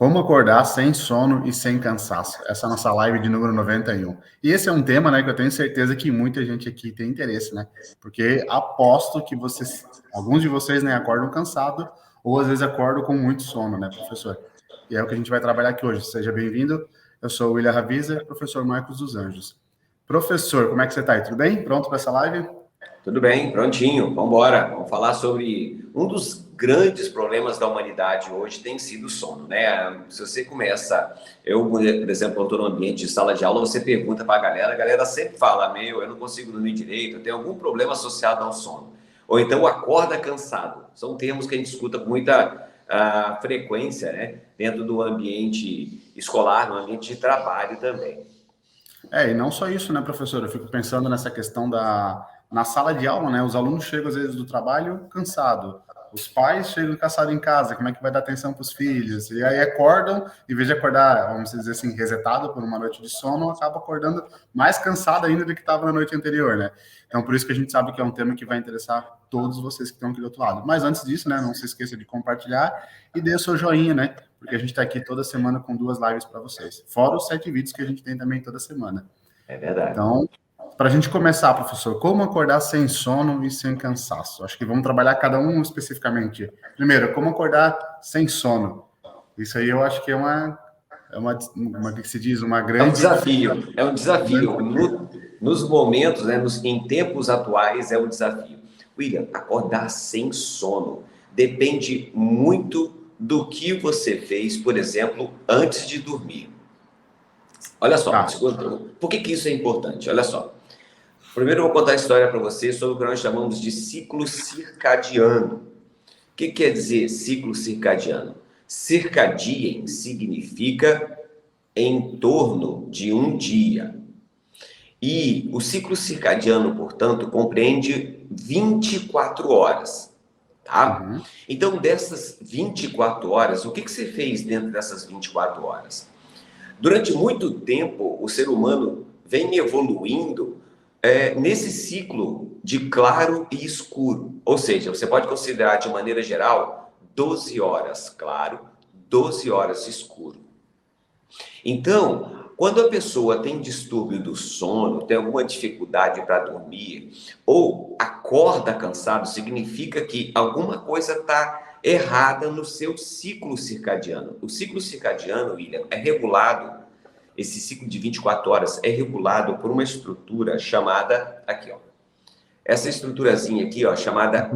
Como acordar sem sono e sem cansaço? Essa é a nossa live de número 91. E esse é um tema, né, que eu tenho certeza que muita gente aqui tem interesse, né? Porque aposto que alguns de vocês, né, acordam cansado ou às vezes acordam com muito sono, né, professor? E é o que a gente vai trabalhar aqui hoje. Seja bem-vindo. Eu sou o William Ravisa, professor Marcos dos Anjos. Professor, como é que você está aí? Tudo bem? Pronto para essa live? Tudo bem, prontinho. Vamos embora. Vamos falar sobre um dos grandes problemas da humanidade hoje tem sido o sono, né? Se você começa, por exemplo, estou no ambiente de sala de aula, você pergunta para a galera sempre fala, eu não consigo dormir direito, eu tenho algum problema associado ao sono. Ou então acorda cansado. São termos que a gente escuta com muita frequência, né? Dentro do ambiente escolar, no ambiente de trabalho também. E não só isso, né, professor? Eu fico pensando nessa questão na sala de aula, né? Os alunos chegam às vezes do trabalho cansado. Os pais chegam cansados em casa, como é que vai dar atenção para os filhos? E aí acordam, em vez de acordar, vamos dizer assim, resetado por uma noite de sono, acaba acordando mais cansado ainda do que estava na noite anterior, né? Então, por isso que a gente sabe que é um tema que vai interessar todos vocês que estão aqui do outro lado. Mas antes disso, né, não se esqueça de compartilhar e dê o seu joinha, né? Porque a gente está aqui toda semana com 2 lives para vocês. Fora os 7 vídeos que a gente tem também toda semana. É verdade. Então, para a gente começar, professor, como acordar sem sono e sem cansaço? Acho que vamos trabalhar cada um especificamente. Primeiro, como acordar sem sono? Isso aí eu acho que é uma que se diz, uma grande... É um desafio. Nos momentos, né, em tempos atuais, é um desafio. William, acordar sem sono depende muito do que você fez, por exemplo, antes de dormir. Olha só, por que isso é importante? Olha só. Primeiro eu vou contar a história para você sobre o que nós chamamos de ciclo circadiano. O que quer dizer ciclo circadiano? Circadien significa em torno de um dia. E o ciclo circadiano, portanto, compreende 24 horas, tá? Uhum. Então, dessas 24 horas, o que você fez dentro dessas 24 horas? Durante muito tempo, o ser humano vem evoluindo nesse ciclo de claro e escuro. Ou seja, você pode considerar de maneira geral 12 horas claro, 12 horas escuro. Então, quando a pessoa tem distúrbio do sono, tem alguma dificuldade para dormir, ou acorda cansado, significa que alguma coisa está errada no seu ciclo circadiano. O ciclo circadiano, William, é regulado, esse ciclo de 24 horas é regulado por uma estrutura chamada, aqui ó, essa estruturazinha aqui ó, chamada,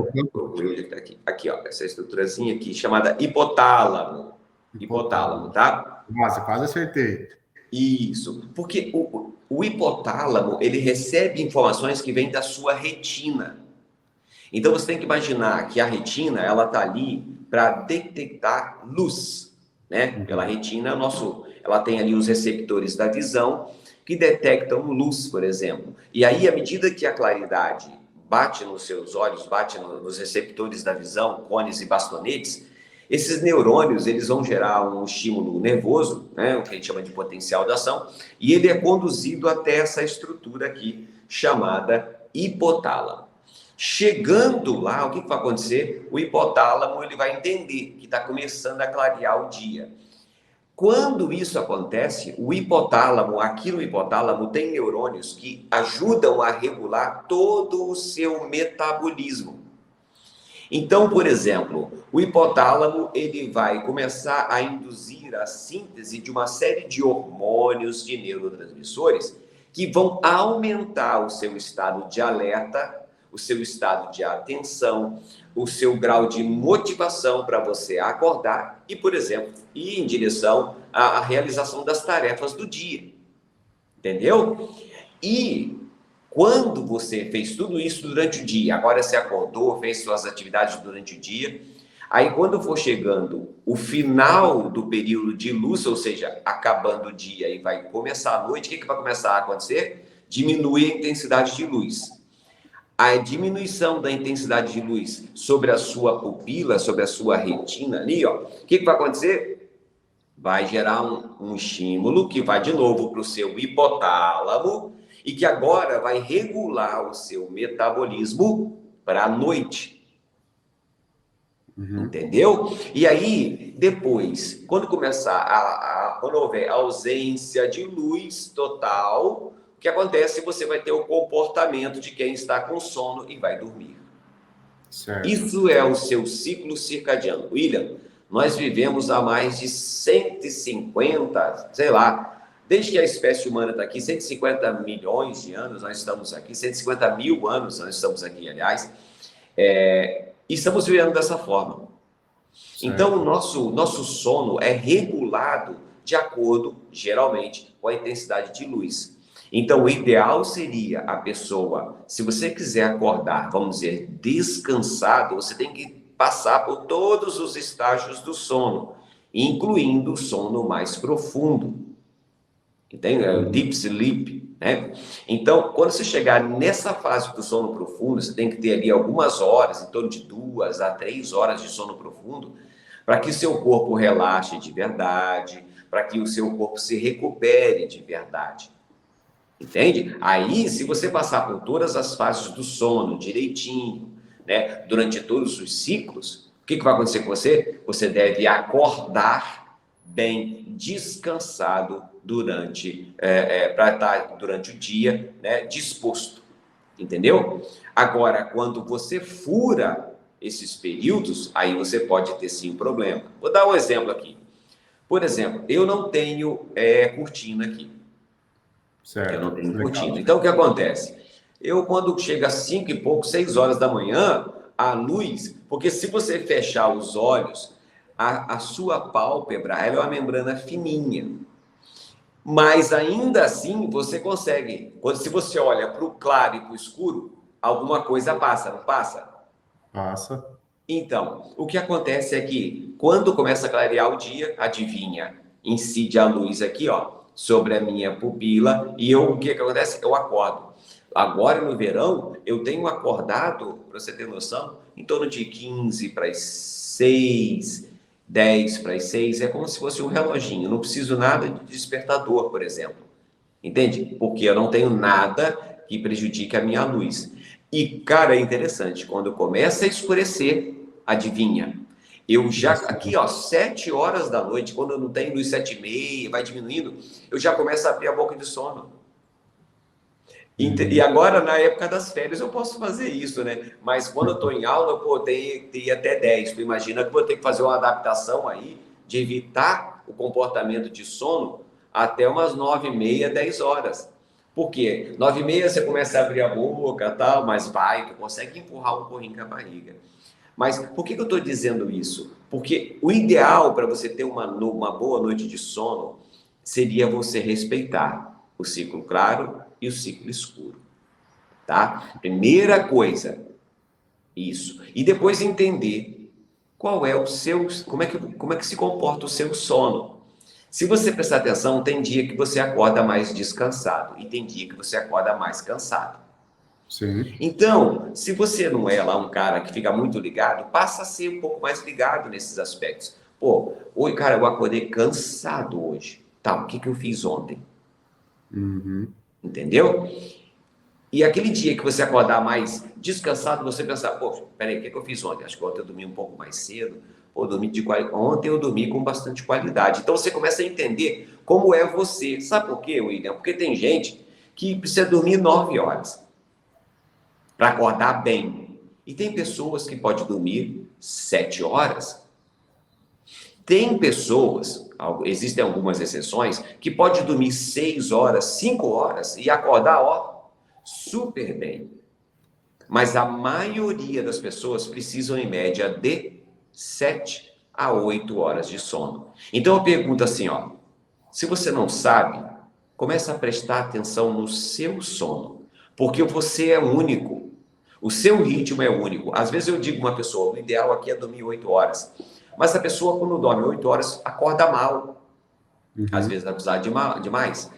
aqui ó, essa estruturazinha aqui chamada hipotálamo, tá? Nossa, quase acertei. Isso, porque o hipotálamo, ele recebe informações que vêm da sua retina. Então, você tem que imaginar que a retina, ela está ali para detectar luz, né? Pela retina, ela tem ali os receptores da visão que detectam luz, por exemplo. E aí, à medida que a claridade bate nos seus olhos, bate nos receptores da visão, cones e bastonetes, esses neurônios, eles vão gerar um estímulo nervoso, né, o que a gente chama de potencial de ação, e ele é conduzido até essa estrutura aqui, chamada hipotálamo. Chegando lá, o que vai acontecer? O hipotálamo ele vai entender que está começando a clarear o dia. Quando isso acontece, aqui no hipotálamo tem neurônios que ajudam a regular todo o seu metabolismo. Então, por exemplo, o hipotálamo ele vai começar a induzir a síntese de uma série de hormônios, de neurotransmissores, que vão aumentar o seu estado de alerta, o seu estado de atenção, o seu grau de motivação para você acordar e, por exemplo, ir em direção à realização das tarefas do dia. Entendeu? E quando você fez tudo isso durante o dia, agora você acordou, fez suas atividades durante o dia, aí quando for chegando o final do período de luz, ou seja, acabando o dia e vai começar a noite, o que vai começar a acontecer? Diminui a intensidade de luz. A diminuição da intensidade de luz sobre a sua pupila, sobre a sua retina ali, ó, o que vai acontecer? Vai gerar um estímulo que vai de novo para o seu hipotálamo, e que agora vai regular o seu metabolismo para a noite. Entendeu? E aí, depois, quando começar quando houver ausência de luz total, o que acontece? Você vai ter o comportamento de quem está com sono e vai dormir. Certo. Isso é o seu ciclo circadiano. William, nós vivemos há mais de 150, sei lá, desde que a espécie humana está aqui, 150 milhões de anos nós estamos aqui, 150 mil anos nós estamos aqui, aliás, e estamos vivendo dessa forma. Certo. Então, o nosso sono é regulado de acordo, geralmente, com a intensidade de luz. Então, o ideal seria a pessoa, se você quiser acordar, vamos dizer, descansado, você tem que passar por todos os estágios do sono, incluindo o sono mais profundo. Entende? É o deep sleep, né? Então, quando você chegar nessa fase do sono profundo, você tem que ter ali algumas horas, em torno de 2 a 3 horas de sono profundo, para que seu corpo relaxe de verdade, para que o seu corpo se recupere de verdade. Entende? Aí, se você passar por todas as fases do sono direitinho, né, durante todos os ciclos, o que vai acontecer com você? Você deve acordar bem descansado para estar durante o dia, né, disposto. Entendeu? Agora, quando você fura esses períodos, aí você pode ter sim um problema. Vou dar um exemplo aqui. Por exemplo, eu não tenho cortina aqui. Certo. Eu não tenho cortina. Então, o que acontece? Eu, quando chega às 5 e pouco, 6 horas da manhã, a luz... Porque se você fechar os olhos, a sua pálpebra, ela é uma membrana fininha. Mas, ainda assim, você consegue... Se você olha para o claro e para o escuro, alguma coisa passa, não passa? Passa. Então, o que acontece é que, quando começa a clarear o dia, adivinha, incide a luz aqui, ó, sobre a minha pupila, e o que acontece? Eu acordo. Agora, no verão, eu tenho acordado, para você ter noção, em torno de 15 para as 6, 10 para as 6, é como se fosse um reloginho, eu não preciso nada de despertador, por exemplo. Entende? Porque eu não tenho nada que prejudique a minha luz. E, cara, é interessante, quando começa a escurecer, adivinha? Eu já, aqui, ó, 7 horas da noite, quando eu não tenho luz 7h30, vai diminuindo, eu já começo a abrir a boca de sono. E agora, na época das férias, eu posso fazer isso, né? Mas quando eu estou em aula, pô, tem até 10. Tu imagina que eu vou ter que fazer uma adaptação aí de evitar o comportamento de sono até umas 9h30, 10 horas. Por quê? 9h30 você começa a abrir a boca, tal, mas tu consegue empurrar um pouquinho com a barriga. Mas por que eu estou dizendo isso? Porque o ideal para você ter uma boa noite de sono seria você respeitar o ciclo claro e o ciclo escuro, tá? Primeira coisa, isso. E depois entender qual é o seu, como é que se comporta o seu sono. Se você prestar atenção, tem dia que você acorda mais descansado e tem dia que você acorda mais cansado. Sim. Então, se você não é lá um cara que fica muito ligado, passa a ser um pouco mais ligado nesses aspectos. Pô, oi, cara, eu acordei cansado hoje. Tá, o que eu fiz ontem? Entendeu? E aquele dia que você acordar mais descansado, você pensar, pô, peraí, o que eu fiz ontem? Acho que ontem eu dormi um pouco mais cedo. Pô, ontem eu dormi com bastante qualidade. Então, você começa a entender como é você. Sabe por quê, William? Porque tem gente que precisa dormir 9 horas para acordar bem. E tem pessoas que podem dormir 7 horas. Tem pessoas, existem algumas exceções, que pode dormir 6 horas, 5 horas e acordar, ó, super bem. Mas a maioria das pessoas precisam, em média, de 7 a 8 horas de sono. Então eu pergunto assim, ó, se você não sabe, começa a prestar atenção no seu sono, porque você é único. O seu ritmo é único. Às vezes eu digo a uma pessoa, o ideal aqui é dormir 8 horas. Mas a pessoa, quando dorme 8 horas, acorda mal. Às vezes vai precisar de mais.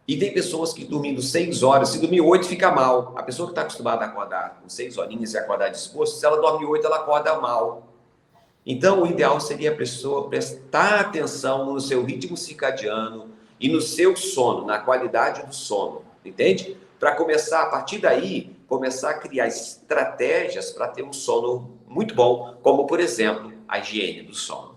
E tem pessoas que dormindo 6 horas, se dormir 8, fica mal. A pessoa que está acostumada a acordar com 6 horinhas e acordar disposto, se ela dorme 8, ela acorda mal. Então, o ideal seria a pessoa prestar atenção no seu ritmo circadiano e no seu sono, na qualidade do sono. Entende? Para começar, a partir daí, começar a criar estratégias para ter um sono muito bom, como, por exemplo, a higiene do sono.